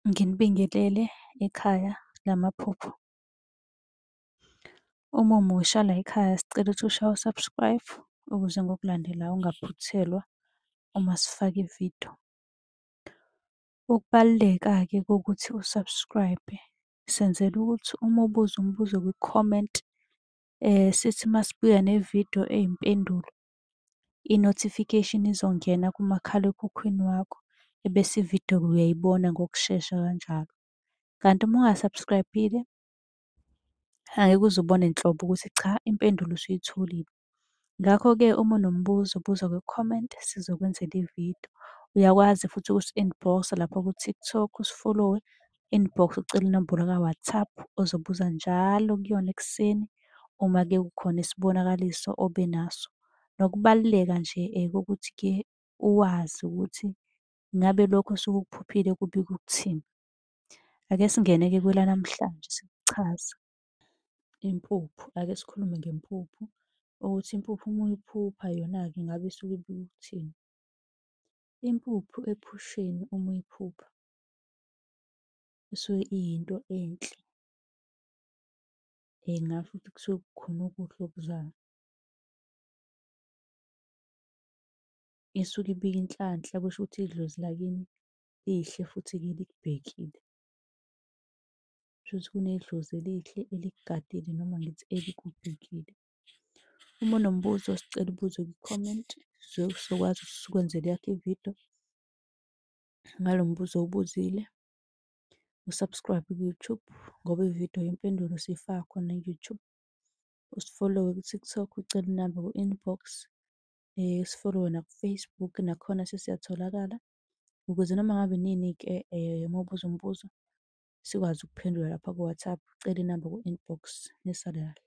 Nginibingelele ekhaya lamaphupho. Uma umusha la ekhaya sicela ukuthi ushaye u-subscribe ukuze ngokulandelayo ungaphuthelwa uma sifaka ividiyo. Ukubaluleka-ke kokuthi u-subscribe, senzela ukuthi uma ubuza umbuzo kwi-comment, sithi masibuya nevidiyo eyimpendulo, i-notification izongena kumakhalekhukhwini wakho, ebese ividiyo-ke uyayibona ngokushesha kanjalo. Kanti uma unga-subscribe-ile, angeke uze ubone nhlobo ukuthi cha, impendulo usuyitholile. Ngakho-ke uma unombuzo buza kwi-comment sizokwenzela ividiyo. Uyakwazi futhi ukusi-inbox-a lapha ku-TikTok, usi-follow-we, inbox ucele inombolo ka-WhatsApp ozobuza njalo kuyona ekuseni uma-ke kukhona isibonakaliso obenaso. Nokubaluleka nje kokuthi-ke uwazi ukuthi ngabe lokho osuke ukuphuphile kubika ukuthini. Ake singene-ke kwelanamhlanje sikuchaza impuphu. Ake sikhulume ngempuphu ukuthi impuphu uma uyiphupha yona-ke ngabe isuke ibika ukuthini. Impuphu ephusheni uma uyiphupha isuke iyinto enhle. Ngabe futhi kusuke kukhona okuhle okuzayo. Isuke ibika inhlanhla, kusho ukuthi idlozi lakini lihle futhi-ke likubhekile. Kusho ukuthi kunedlozi elihle elikugadile noma ngithi elikubhekile. Uma unombuzo sicela ubuze kwi-comment sizokwazi ukuthi sikwenzele eyakho ividiyo ngalo mbuzo owubuzile. U-subscribe ku-YouTube ngoba ividiyo yempendulo siyifaka khona ku-YouTube. Usi-follow-we ku-TikTok ucele inamba ku-inbox. Usi-follow-we naku-Facebook nakhona siyatholakala ukuze noma ngabe inini-ke uma ubuza umbuzo sikwazi ukuphendula lapha ku-WhatsApp, ucele inamba ku-inbox. Nisale kahle.